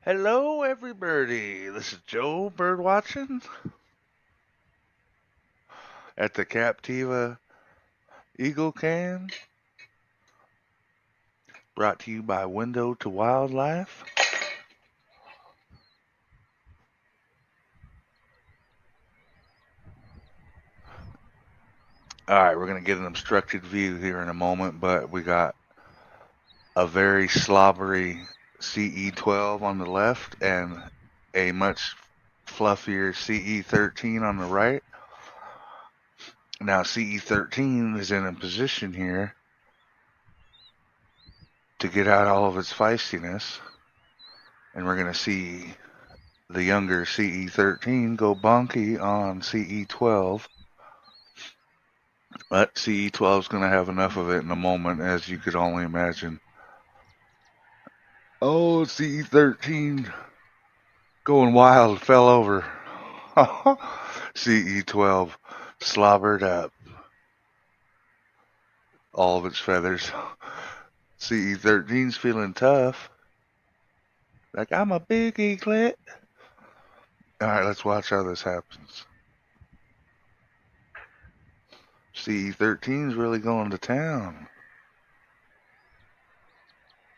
Hello, everybody. This is Joe Birdwatching at the Captiva Eagle Can, brought to you by Window to Wildlife. All right, we're going to get an obstructed view here in a moment, but we got a very slobbery CE12 on the left and a much fluffier CE13 on the right. Now, CE13 is in a position here to get out all of its feistiness, and we're going to see the younger CE13 go bonky on CE12. But CE12 is going to have enough of it in a moment, as you could only imagine. Oh, CE13 going wild, fell over. CE12 slobbered up all of its feathers. CE13's feeling tough. Like, I'm a big eaglet. Alright, let's watch how this happens. CE13's really going to town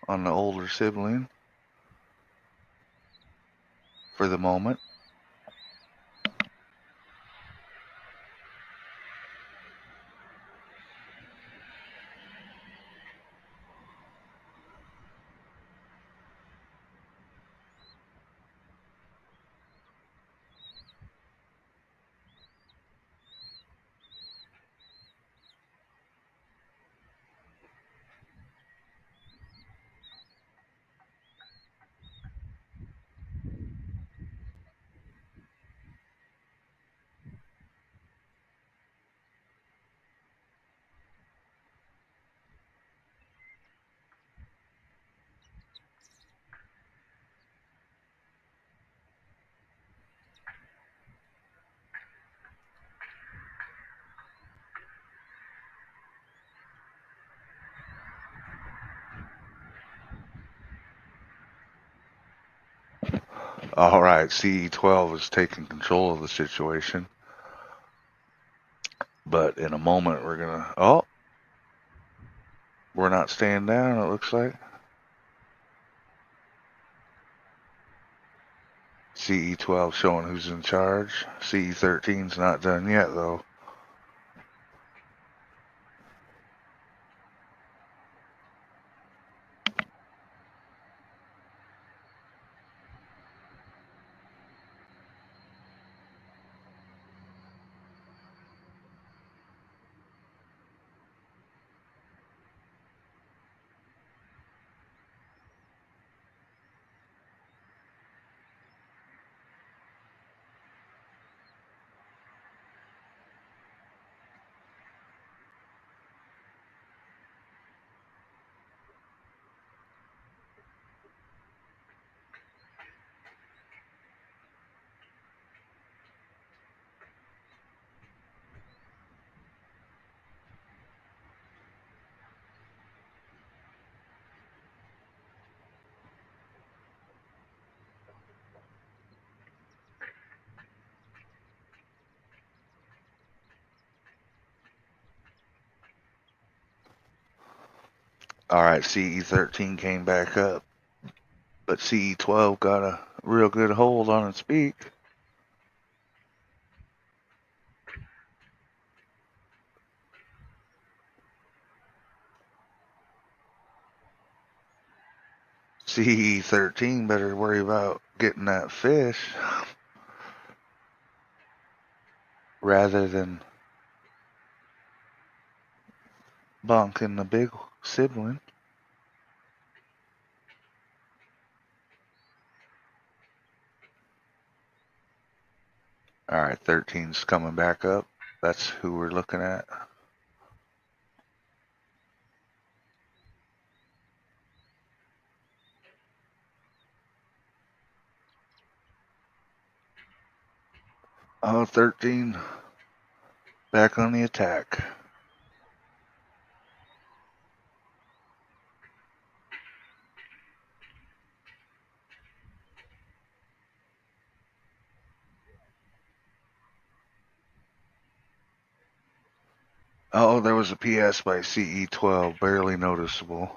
on the older sibling for the moment. Alright, CE12 is taking control of the situation. But in a moment, we're gonna. Oh! We're not staying down, it looks like. CE12 showing who's in charge. CE13's not done yet, though. Alright, CE13 came back up. But CE12 got a real good hold on its beak. CE13 better worry about getting that fish rather than bonking the big sibling. All right, 13's coming back up. That's who we're looking at. Oh, 13 back on the attack. Oh, there was a PS by CE12, barely noticeable.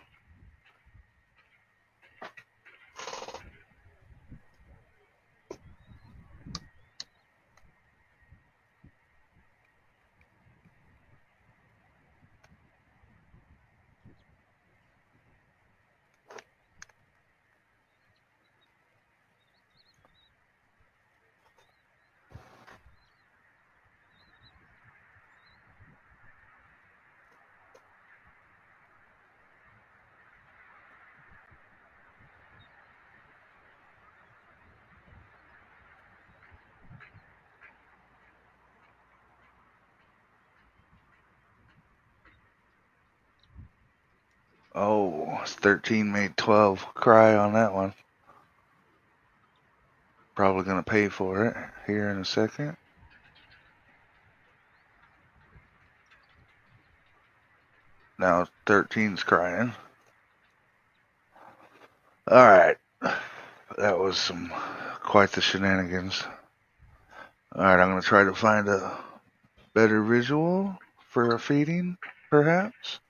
Oh, 13 made 12 cry on that one. Probably going to pay for it here in a second. Now 13's crying. All right. That was quite the shenanigans. All right, I'm going to try to find a better visual for a feeding, perhaps.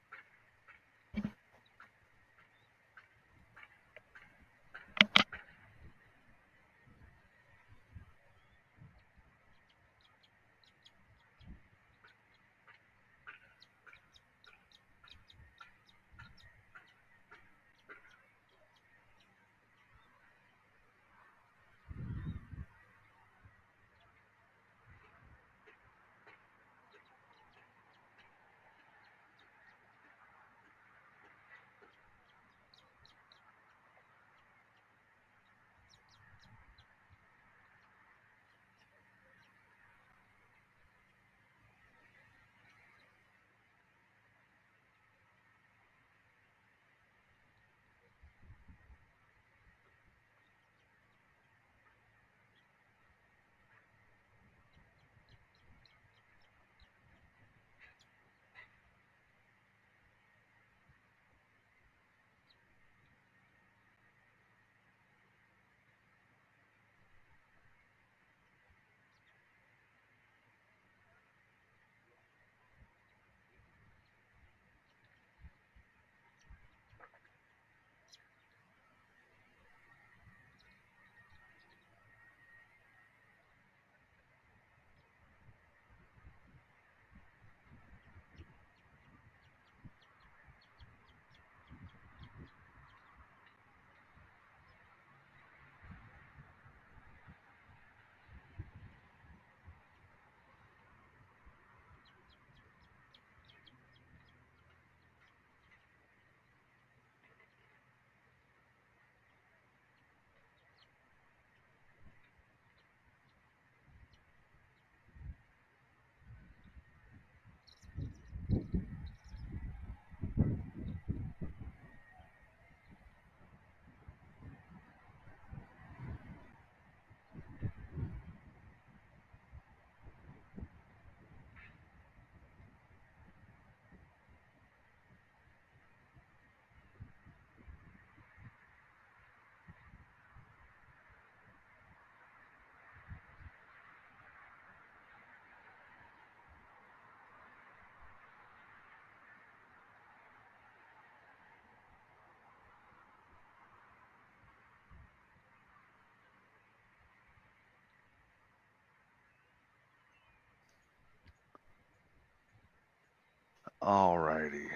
Alrighty.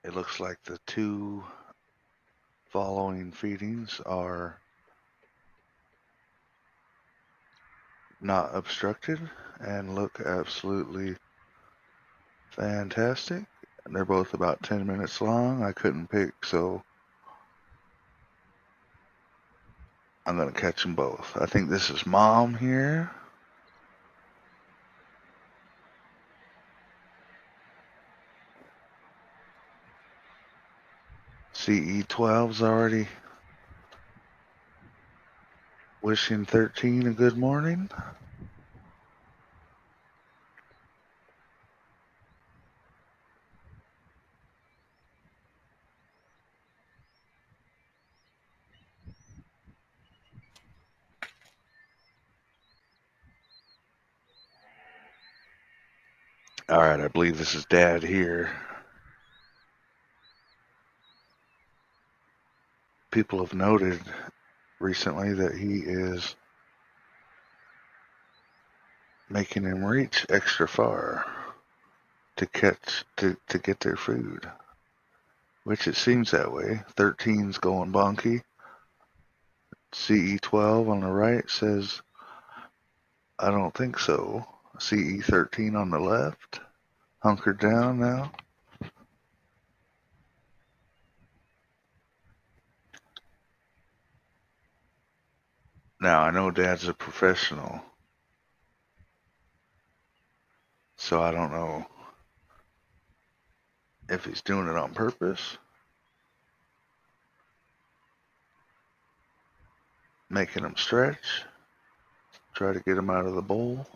It looks like the two following feedings are not obstructed and look absolutely fantastic. They're both about 10 minutes long. I couldn't pick, so I'm going to catch them both. I think this is Mom here. CE12's already wishing 13 a good morning. All right, I believe this is Dad here. People have noted recently that he is making him reach extra far to get their food, which it seems that way. 13's going bonky. CE12 on the right says, I don't think so. CE13 on the left, hunkered down now. Now, I know Dad's a professional, so I don't know if he's doing it on purpose, making him stretch, try to get him out of the bowl.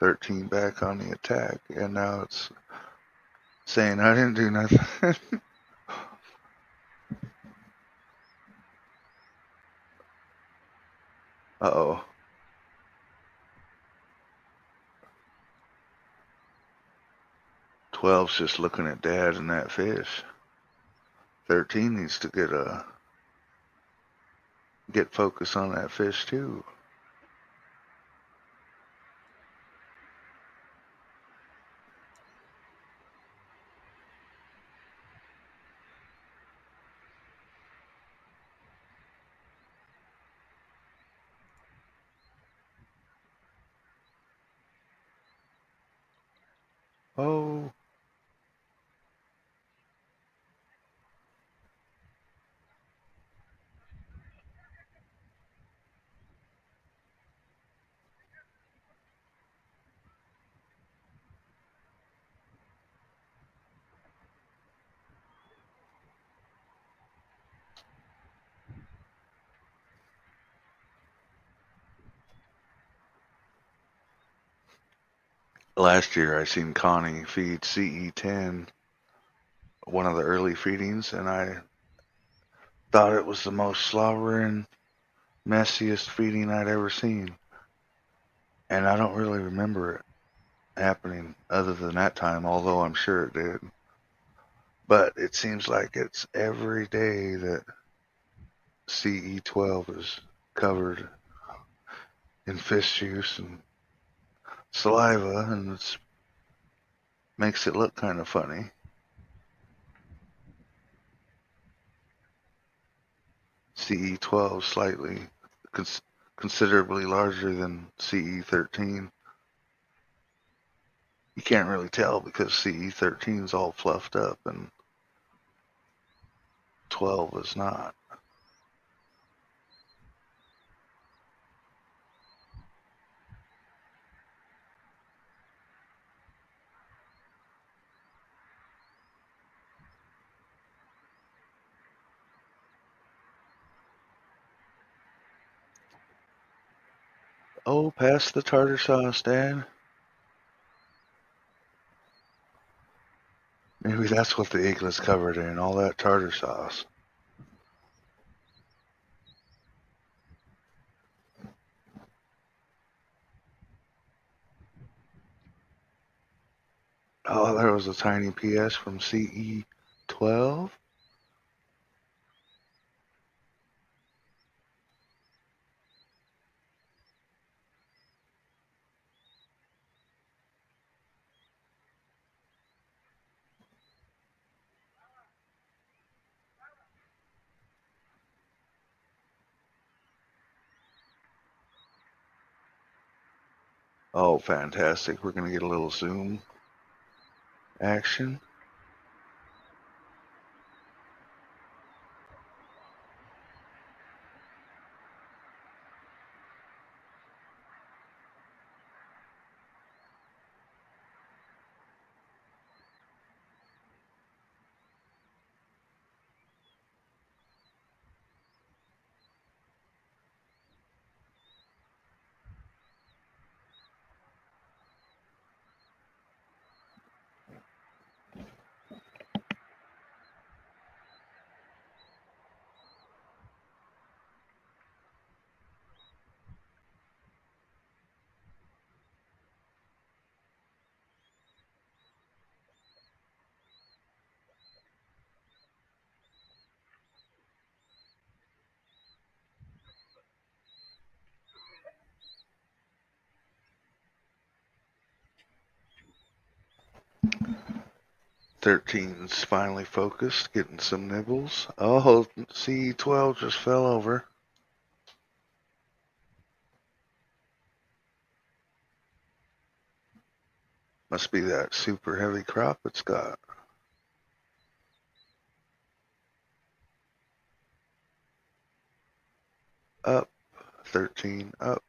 Thirteen back on the attack, and now it's saying I didn't do nothing. Uh-oh. 12's just looking at Dad and that fish. 13 needs to get focus on that fish too. Oh, last year I seen Connie feed CE10, one of the early feedings, and I thought it was the most slobbering, messiest feeding I'd ever seen. And I don't really remember it happening other than that time, although I'm sure it did. But it seems like it's every day that CE12 is covered in fish juice and saliva, and it makes it look kind of funny. CE12 slightly considerably larger than CE13. You can't really tell because CE13 is all fluffed up and 12 is not. Oh, pass the tartar sauce, Dad. Maybe that's what the eaglet's covered in, all that tartar sauce. Oh, there was a tiny PS from CE12. Oh, fantastic. We're going to get a little zoom action. Thirteen's finally focused, getting some nibbles. Oh, CE12 just fell over. Must be that super heavy crop it's got. Up, 13, up.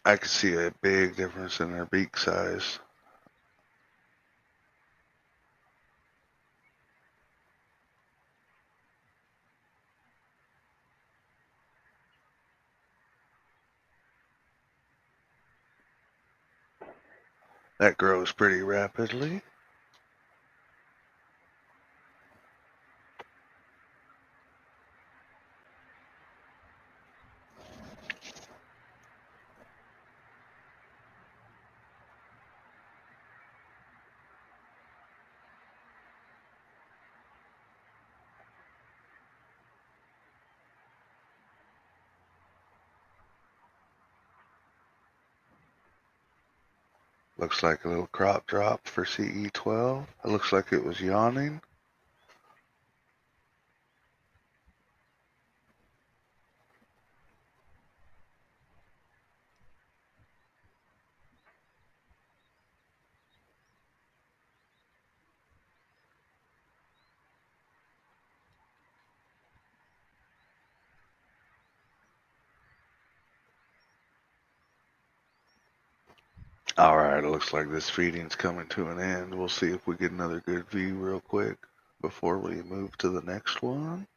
I could see a big difference in their beak size. That grows pretty rapidly. Looks like a little crop drop for CE12. It looks like it was yawning. All right, it looks like this feeding's coming to an end. We'll see if we get another good view real quick before we move to the next one.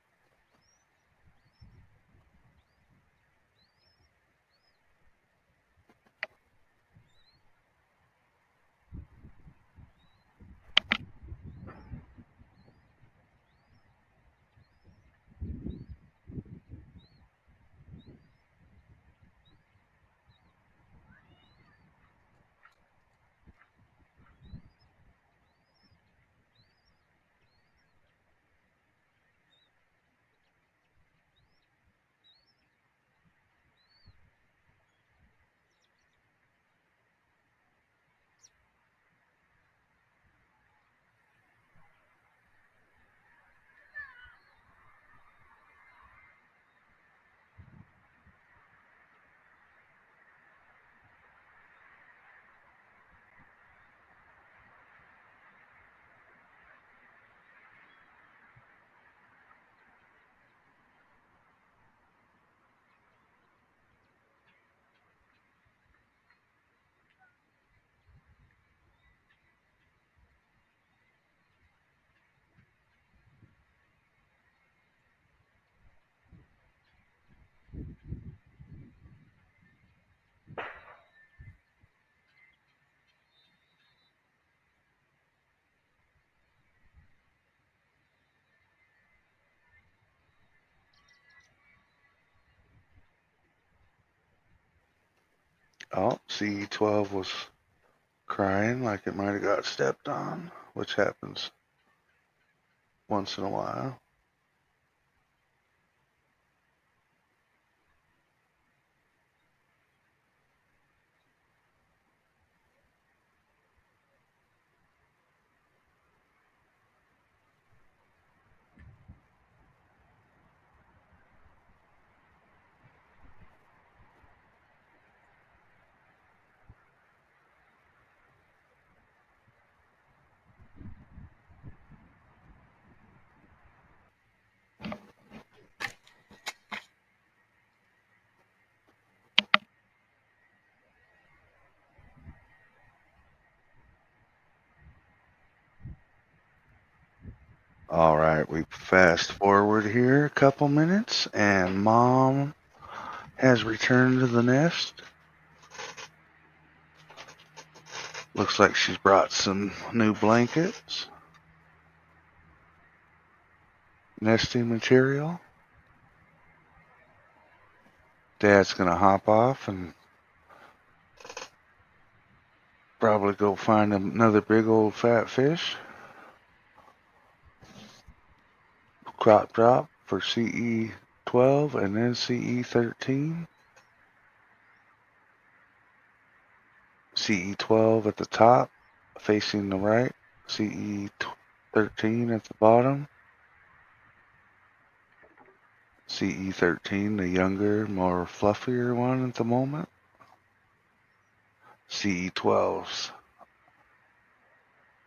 Oh, CE12 was crying like it might have got stepped on, which happens once in a while. All right, we fast forward here a couple minutes, and Mom has returned to the nest. Looks like she's brought some new blankets, nesting material. Dad's gonna hop off and probably go find another big old fat fish. Crop drop for CE12 and then CE13. CE12 at the top, facing the right. CE13 at the bottom. CE13, the younger, more fluffier one at the moment. CE12's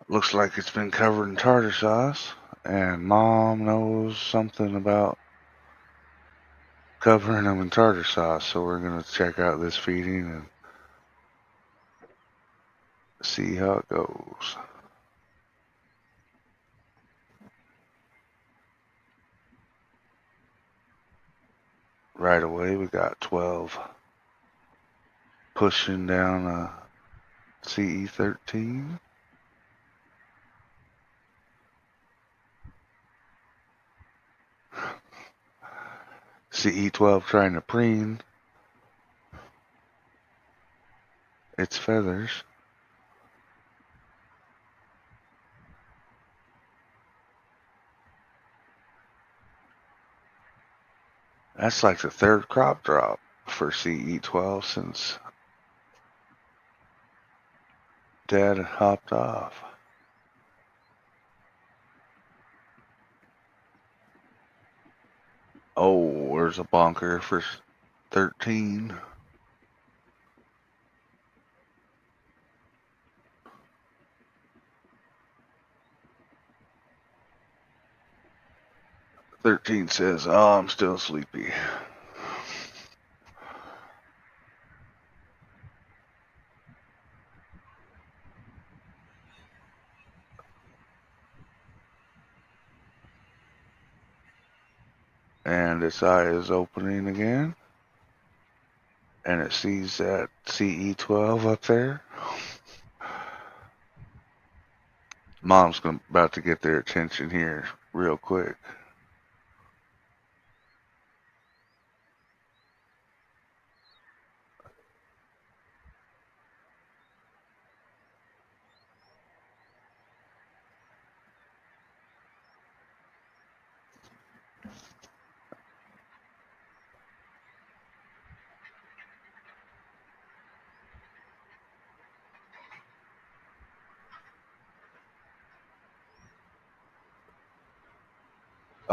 looks like it's been covered in tartar sauce, and Mom knows something about covering them in tartar sauce, so we're going to check out this feeding and see how it goes. Right away, we got 12 pushing down a CE13. CE12 trying to preen its feathers. That's like the third crop drop for CE12 since Dad hopped off. Oh, there's a bonker for 13. "13 says, oh, I'm still sleepy." And its eye is opening again. And it sees that CE12 up there. Mom's about to get their attention here real quick.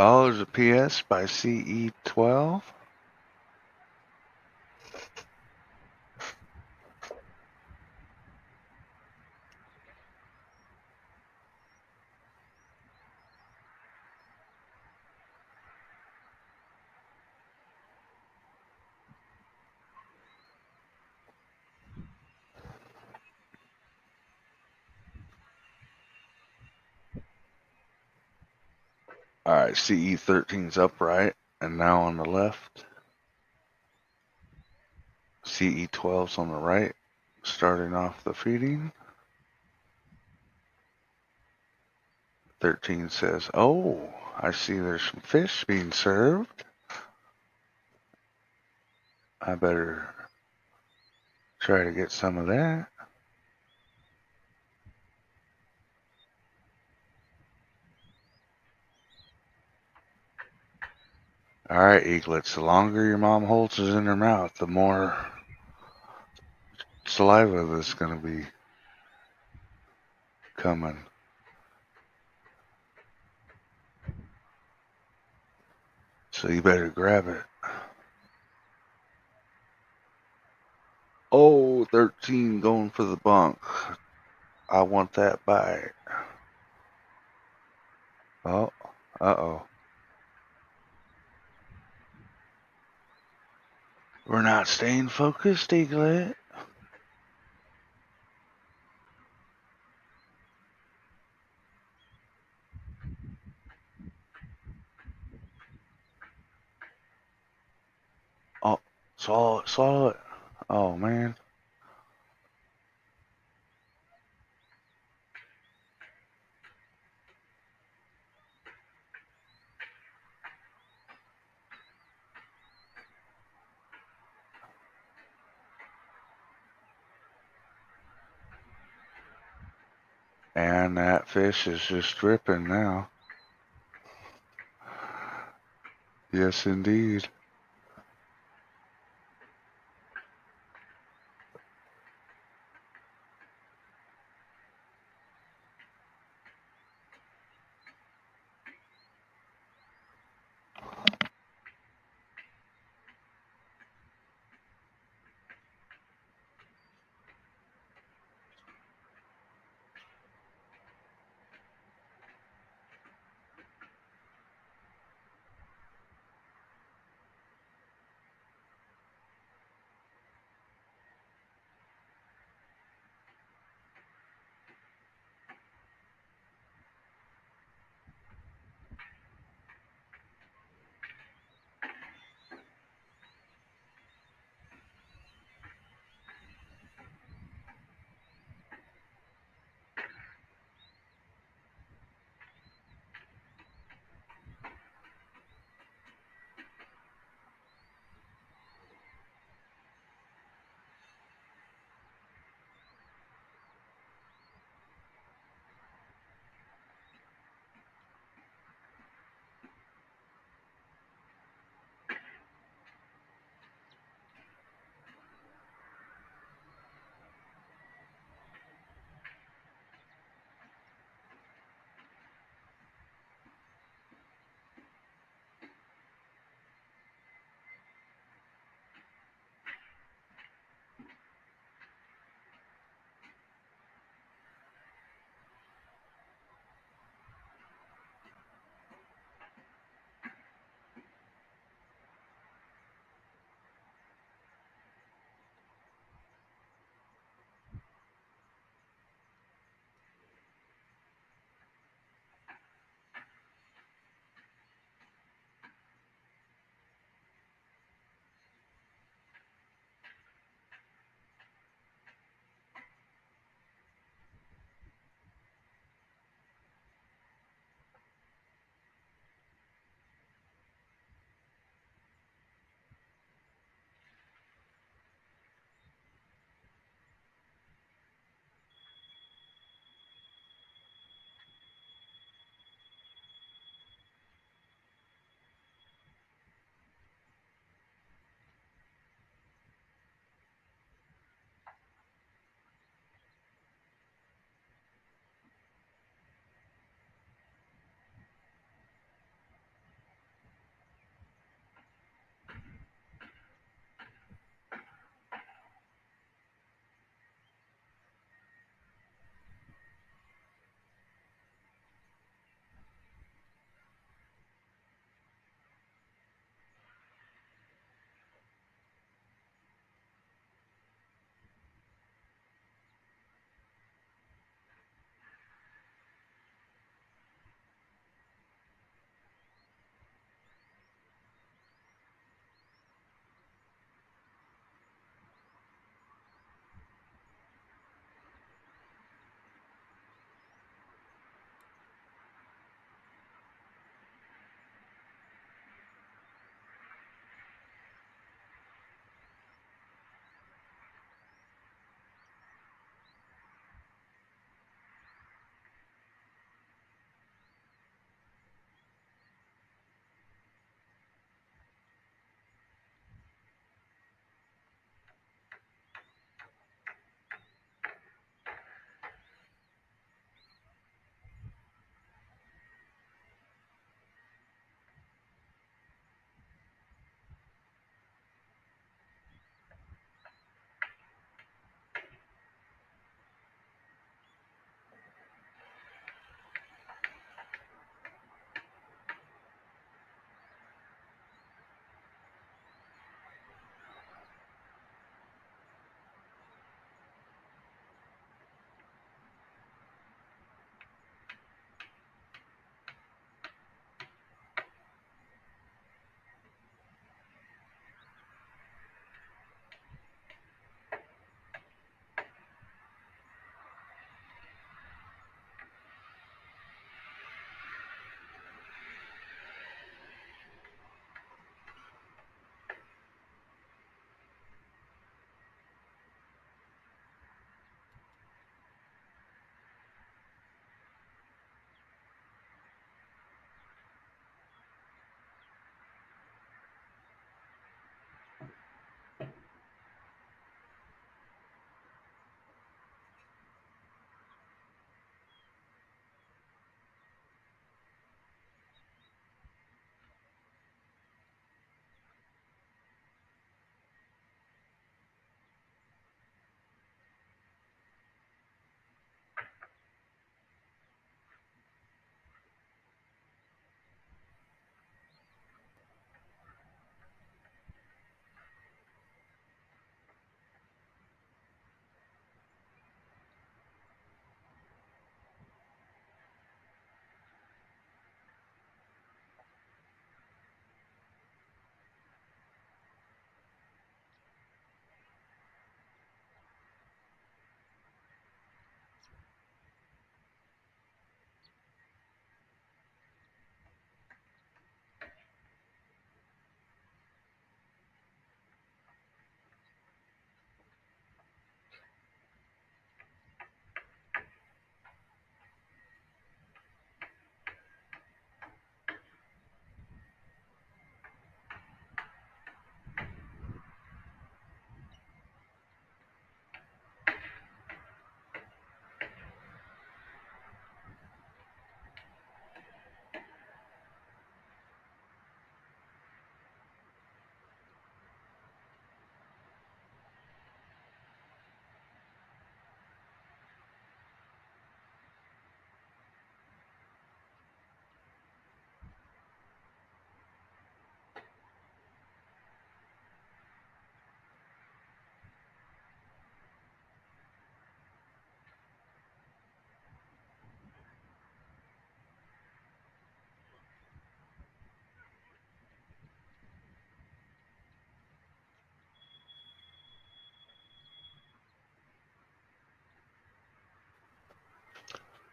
Oh, there's a PS by CE12. Alright, CE13's upright and now on the left. CE12's on the right, starting off the feeding. 13 says, oh, I see there's some fish being served. I better Try to get some of that. Alright, eaglets, the longer your mom holds it in her mouth, the more saliva that's going to be coming. So you better grab it. Oh, 13 going for the bunk. I want that bite. Oh, uh-oh. We're not staying focused, eaglet. Oh, swallow it, swallow it. Oh, man. And that fish is just dripping now. Yes, indeed.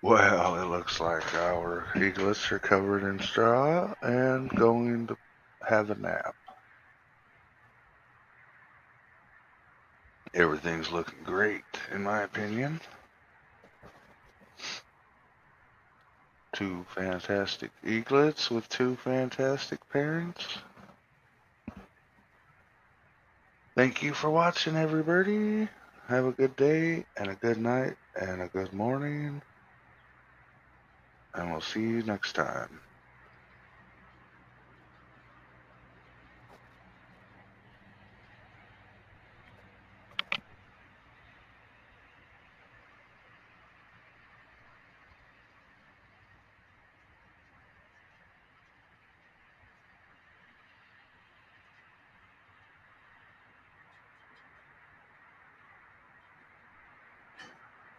Well, it looks like our eaglets are covered in straw and going to have a nap. Everything's looking great, in my opinion. Two fantastic eaglets with two fantastic parents. Thank you for watching, everybody. Have a good day, and a good night, and a good morning. And we'll see you next time.